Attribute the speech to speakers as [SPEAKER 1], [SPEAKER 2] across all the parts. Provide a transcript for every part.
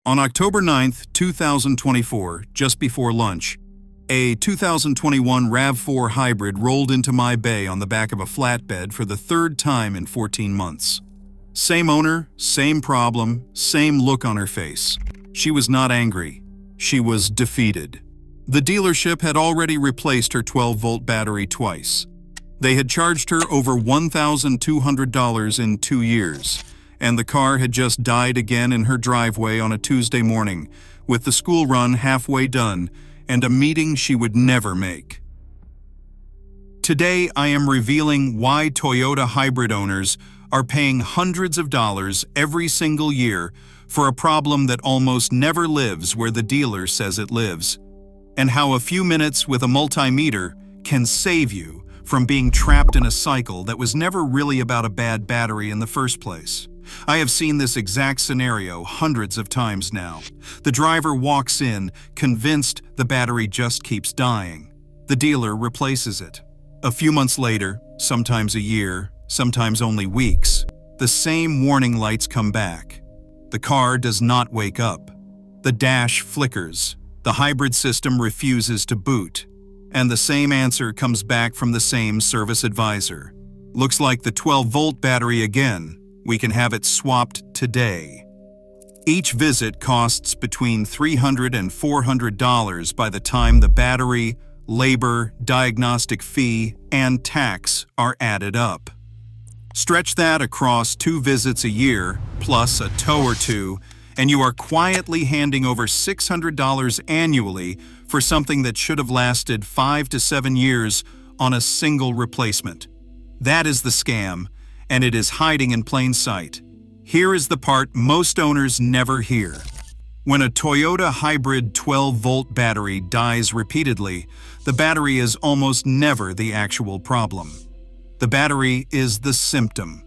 [SPEAKER 1] On October 9, 2024, just before lunch, a 2021 RAV4 Hybrid rolled into my bay on the back of a flatbed for the third time in 14 months. Same owner, same problem, same look on her face. She was not angry. She was defeated. The dealership had already replaced her 12-volt battery twice. They had charged her over $1,200 in 2 years, and the car had just died again in her driveway on a Tuesday morning, with the school run halfway done and a meeting she would never make. Today, I am revealing why Toyota hybrid owners are paying hundreds of dollars every single year for a problem that almost never lives where the dealer says it lives, and how a few minutes with a multimeter can save you from being trapped in a cycle that was never really about a bad battery in the first place. I have seen this exact scenario hundreds of times now. The driver walks in, convinced the battery just keeps dying. The dealer replaces it. A few months later, sometimes a year, sometimes only weeks, the same warning lights come back. The car does not wake up. The dash flickers. The hybrid system refuses to boot. And the same answer comes back from the same service advisor. Looks like the 12-volt battery again. We can have it swapped today. Each visit costs between $300 and $400 by the time the battery, labor, diagnostic fee, and tax are added up. Stretch that across 2 visits a year, plus a tow or two, and you are quietly handing over $600 annually for something that should have lasted 5 to 7 years on a single replacement. That is the scam, and it is hiding in plain sight. Here is the part most owners never hear. When a Toyota hybrid 12-volt battery dies repeatedly, the battery is almost never the actual problem. The battery is the symptom.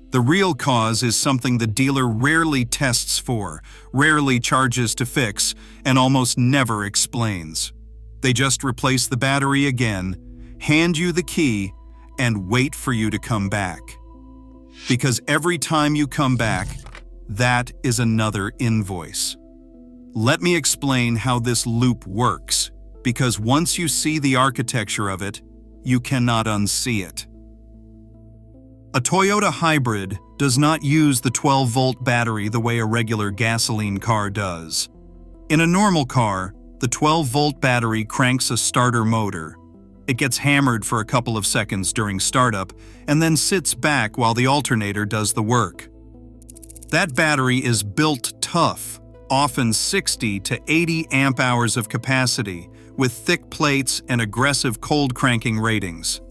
[SPEAKER 1] The real cause is something the dealer rarely tests for, rarely charges to fix, and almost never explains. They just replace the battery again, hand you the key, and wait for you to come back. Because every time you come back, that is another invoice. Let me explain how this loop works, because once you see the architecture of it, you cannot unsee it. A Toyota hybrid does not use the 12-volt battery the way a regular gasoline car does. In a normal car, the 12-volt battery cranks a starter motor. It gets hammered for a couple of seconds during startup and then sits back while the alternator does the work. That battery is built tough, often 60 to 80 amp hours of capacity, with thick plates and aggressive cold cranking ratings.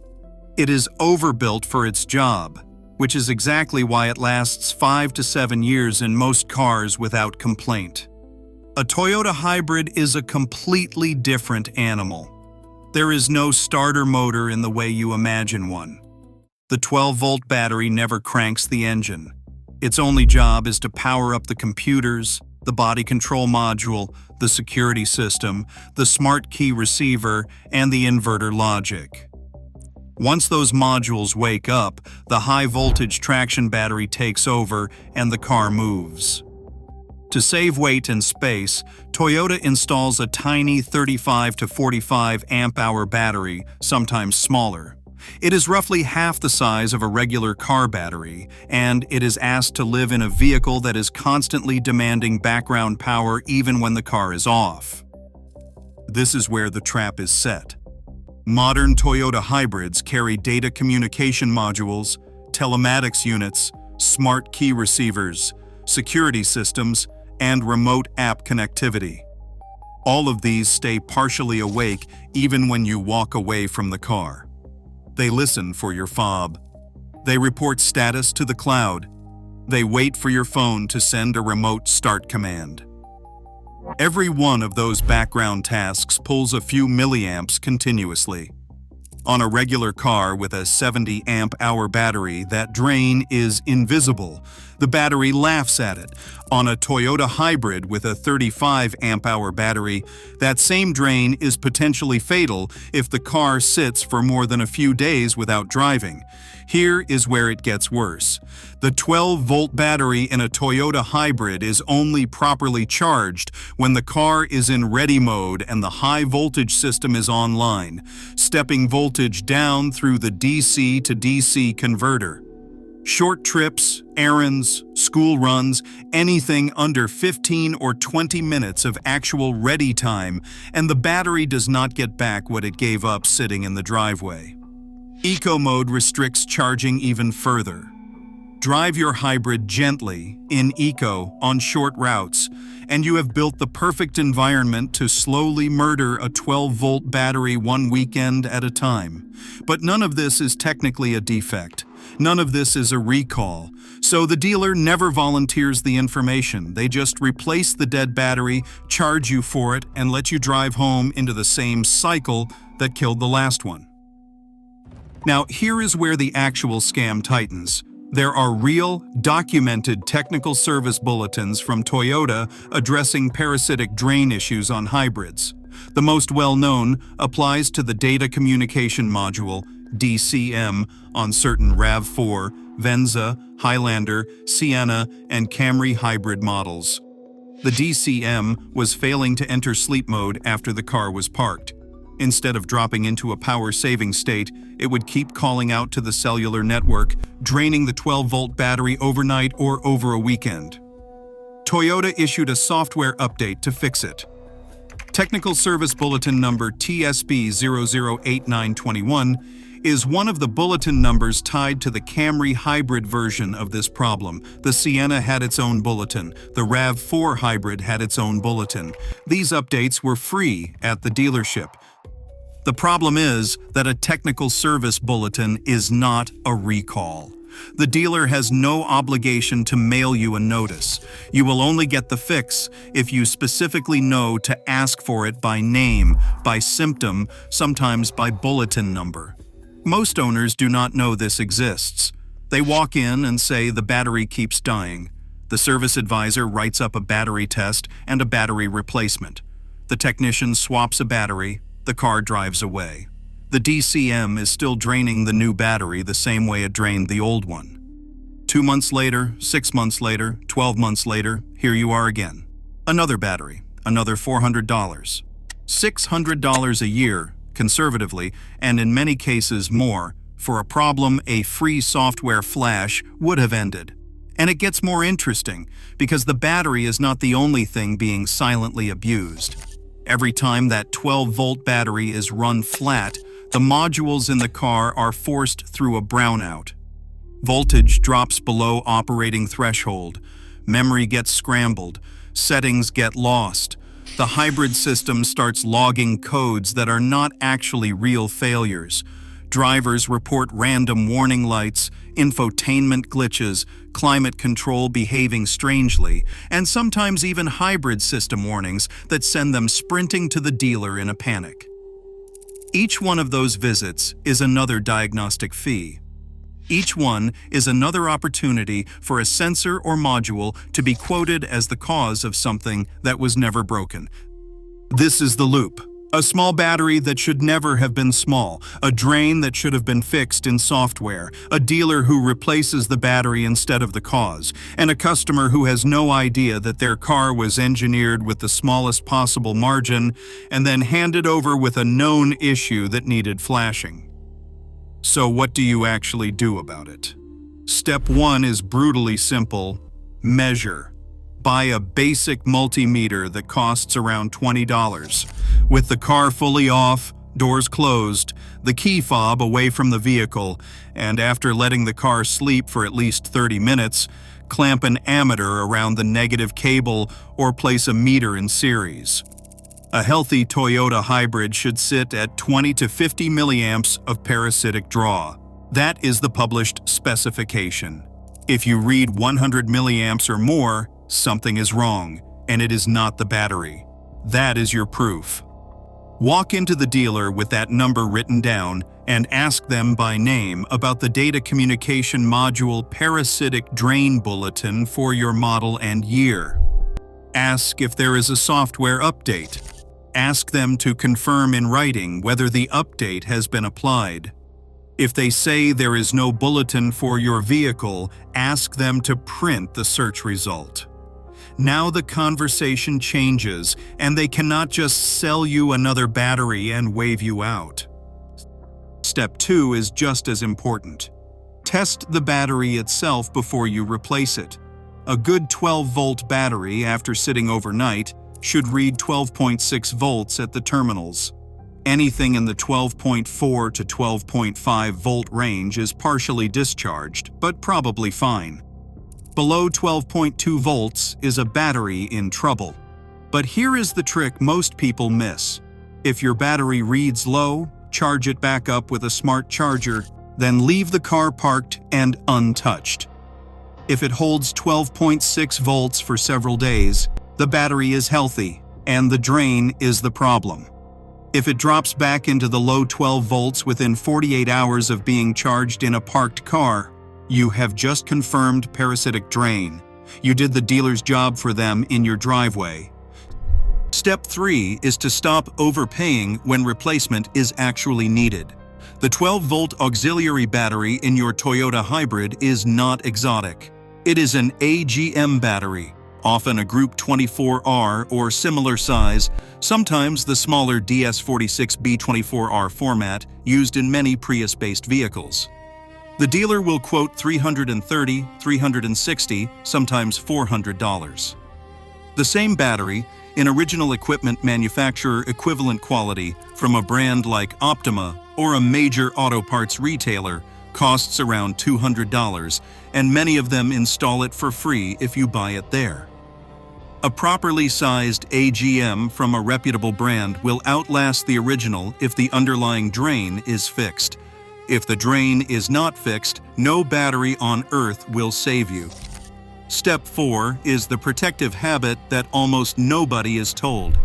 [SPEAKER 1] It is overbuilt for its job, which is exactly why it lasts 5 to 7 years in most cars without complaint. A Toyota hybrid is a completely different animal. There is no starter motor in the way you imagine one. The 12-volt battery never cranks the engine. Its only job is to power up the computers, the body control module, the security system, the smart key receiver, and the inverter logic. Once those modules wake up, the high-voltage traction battery takes over and the car moves. To save weight and space, Toyota installs a tiny 35 to 45 amp-hour battery, sometimes smaller. It is roughly half the size of a regular car battery, and it is asked to live in a vehicle that is constantly demanding background power even when the car is off. This is where the trap is set. Modern Toyota hybrids carry data communication modules, telematics units, smart key receivers, security systems, and remote app connectivity. All of these stay partially awake even when you walk away from the car. They listen for your fob. They report status to the cloud. They wait for your phone to send a remote start command. Every one of those background tasks pulls a few milliamps continuously. On a regular car with a 70 amp-hour battery, that drain is invisible. The battery laughs at it. On a Toyota hybrid with a 35 amp-hour battery, that same drain is potentially fatal if the car sits for more than a few days without driving. Here is where it gets worse. The 12-volt battery in a Toyota Hybrid is only properly charged when the car is in ready mode and the high voltage system is online, stepping voltage down through the DC to DC converter. Short trips, errands, school runs, anything under 15 or 20 minutes of actual ready time, and the battery does not get back what it gave up sitting in the driveway. Eco mode restricts charging even further. Drive your hybrid gently, in Eco, on short routes, and you have built the perfect environment to slowly murder a 12-volt battery one weekend at a time. But none of this is technically a defect. None of this is a recall. So the dealer never volunteers the information. They just replace the dead battery, charge you for it, and let you drive home into the same cycle that killed the last one. Now, here is where the actual scam tightens. There are real, documented technical service bulletins from Toyota addressing parasitic drain issues on hybrids. The most well-known applies to the Data Communication Module, DCM, on certain RAV4, Venza, Highlander, Sienna, and Camry hybrid models. The DCM was failing to enter sleep mode after the car was parked. Instead of dropping into a power-saving state, it would keep calling out to the cellular network, draining the 12-volt battery overnight or over a weekend. Toyota issued a software update to fix it. Technical Service Bulletin number TSB 008921 is one of the bulletin numbers tied to the Camry hybrid version of this problem. The Sienna had its own bulletin. The RAV4 Hybrid had its own bulletin. These updates were free at the dealership. The problem is that a technical service bulletin is not a recall. The dealer has no obligation to mail you a notice. You will only get the fix if you specifically know to ask for it by name, by symptom, sometimes by bulletin number. Most owners do not know this exists. They walk in and say the battery keeps dying. The service advisor writes up a battery test and a battery replacement. The technician swaps a battery. The car drives away. The DCM is still draining the new battery the same way it drained the old one. 2 months later, 6 months later, 12 months later, here you are again. Another battery, another $400. $600 a year, conservatively, and in many cases more, for a problem a free software flash would have ended. And it gets more interesting, because the battery is not the only thing being silently abused. Every time that 12-volt battery is run flat, the modules in the car are forced through a brownout. Voltage drops below operating threshold. Memory gets scrambled. Settings get lost. The hybrid system starts logging codes that are not actually real failures. Drivers report random warning lights, infotainment glitches, climate control behaving strangely, and sometimes even hybrid system warnings that send them sprinting to the dealer in a panic. Each one of those visits is another diagnostic fee. Each one is another opportunity for a sensor or module to be quoted as the cause of something that was never broken. This is the loop. A small battery that should never have been small, a drain that should have been fixed in software, a dealer who replaces the battery instead of the cause, and a customer who has no idea that their car was engineered with the smallest possible margin and then handed over with a known issue that needed flashing. So what do you actually do about it? Step 1 is brutally simple: measure. Buy a basic multimeter that costs around $20. With the car fully off, doors closed, the key fob away from the vehicle, and after letting the car sleep for at least 30 minutes, clamp an ammeter around the negative cable or place a meter in series. A healthy Toyota Hybrid should sit at 20 to 50 milliamps of parasitic draw. That is the published specification. If you read 100 milliamps or more, something is wrong, and it is not the battery. That is your proof. Walk into the dealer with that number written down and ask them by name about the Data Communication Module Parasitic Drain Bulletin for your model and year. Ask if there is a software update. Ask them to confirm in writing whether the update has been applied. If they say there is no bulletin for your vehicle, ask them to print the search result. Now the conversation changes, and they cannot just sell you another battery and wave you out. Step 2 is just as important. Test the battery itself before you replace it. A good 12-volt battery, after sitting overnight, should read 12.6 volts at the terminals. Anything in the 12.4 to 12.5 volt range is partially discharged, but probably fine. Below 12.2 volts is a battery in trouble. But here is the trick most people miss. If your battery reads low, charge it back up with a smart charger, then leave the car parked and untouched. If it holds 12.6 volts for several days, the battery is healthy, and the drain is the problem. If it drops back into the low 12 volts within 48 hours of being charged in a parked car, you have just confirmed parasitic drain. You did the dealer's job for them in your driveway. Step 3 is to stop overpaying when replacement is actually needed. The 12-volt auxiliary battery in your Toyota Hybrid is not exotic. It is an AGM battery, often a Group 24R or similar size, sometimes the smaller DS46B24R format used in many Prius-based vehicles. The dealer will quote $330, $360, sometimes $400. The same battery, in original equipment manufacturer equivalent quality from a brand like Optima or a major auto parts retailer, costs around $200, and many of them install it for free if you buy it there. A properly sized AGM from a reputable brand will outlast the original if the underlying drain is fixed. If the drain is not fixed, no battery on earth will save you. Step 4 is the protective habit that almost nobody is told.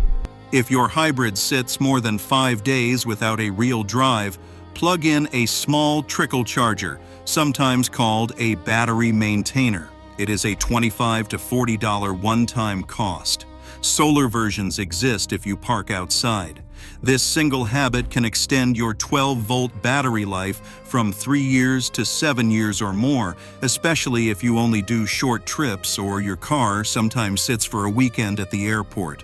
[SPEAKER 1] If your hybrid sits more than 5 days without a real drive, plug in a small trickle charger, sometimes called a battery maintainer. It is a $25 to $40 one-time cost. Solar versions exist if you park outside. This single habit can extend your 12-volt battery life from 3 years to 7 years or more, especially if you only do short trips or your car sometimes sits for a weekend at the airport.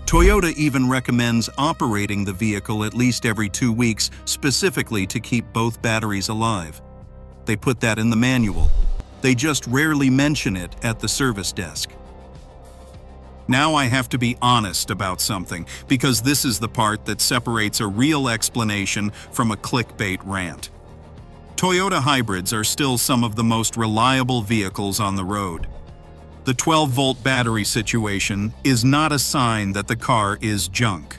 [SPEAKER 1] Toyota even recommends operating the vehicle at least every 2 weeks, specifically to keep both batteries alive. They put that in the manual. They just rarely mention it at the service desk. Now I have to be honest about something, because this is the part that separates a real explanation from a clickbait rant. Toyota hybrids are still some of the most reliable vehicles on the road. The 12-volt battery situation is not a sign that the car is junk.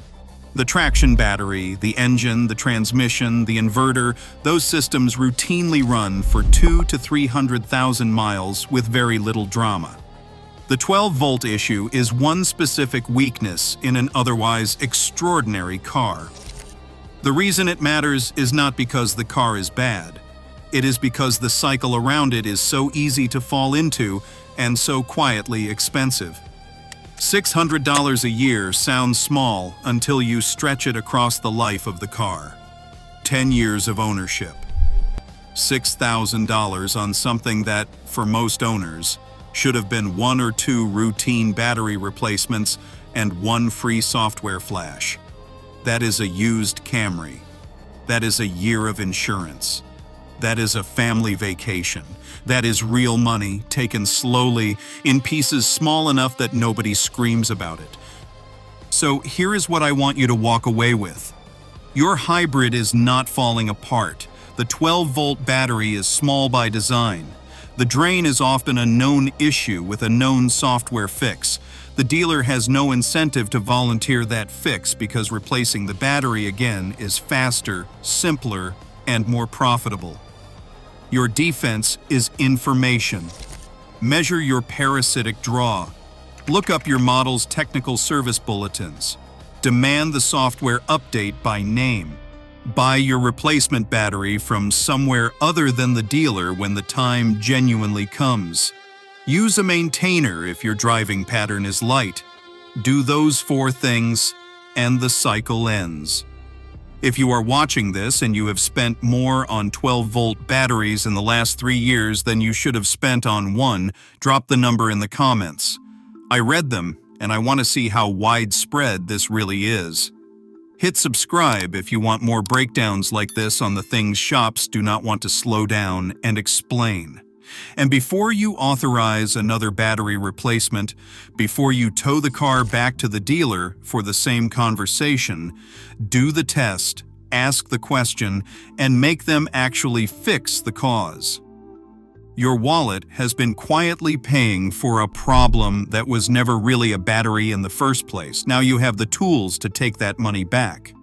[SPEAKER 1] The traction battery, the engine, the transmission, the inverter, those systems routinely run for 200,000 to 300,000 miles with very little drama. The 12-volt issue is one specific weakness in an otherwise extraordinary car. The reason it matters is not because the car is bad. It is because the cycle around it is so easy to fall into and so quietly expensive. $600 a year sounds small until you stretch it across the life of the car. 10 years of ownership. $6,000 on something that, for most owners, should have been 1 or 2 routine battery replacements and 1 free software flash. That is a used Camry. That is a year of insurance. That is a family vacation. That is real money taken slowly in pieces small enough that nobody screams about it. So here is what I want you to walk away with. Your hybrid is not falling apart. The 12-volt battery is small by design. The drain is often a known issue with a known software fix. The dealer has no incentive to volunteer that fix because replacing the battery again is faster, simpler, and more profitable. Your defense is information. Measure your parasitic draw. Look up your model's technical service bulletins. Demand the software update by name. Buy your replacement battery from somewhere other than the dealer when the time genuinely comes. Use a maintainer if your driving pattern is light. Do those 4 things, and the cycle ends. If you are watching this and you have spent more on 12-volt batteries in the last 3 years than you should have spent on one, drop the number in the comments. I read them, and I want to see how widespread this really is. Hit subscribe if you want more breakdowns like this on the things shops do not want to slow down and explain. And before you authorize another battery replacement, before you tow the car back to the dealer for the same conversation, do the test, ask the question, and make them actually fix the cause. Your wallet has been quietly paying for a problem that was never really a battery in the first place. Now you have the tools to take that money back.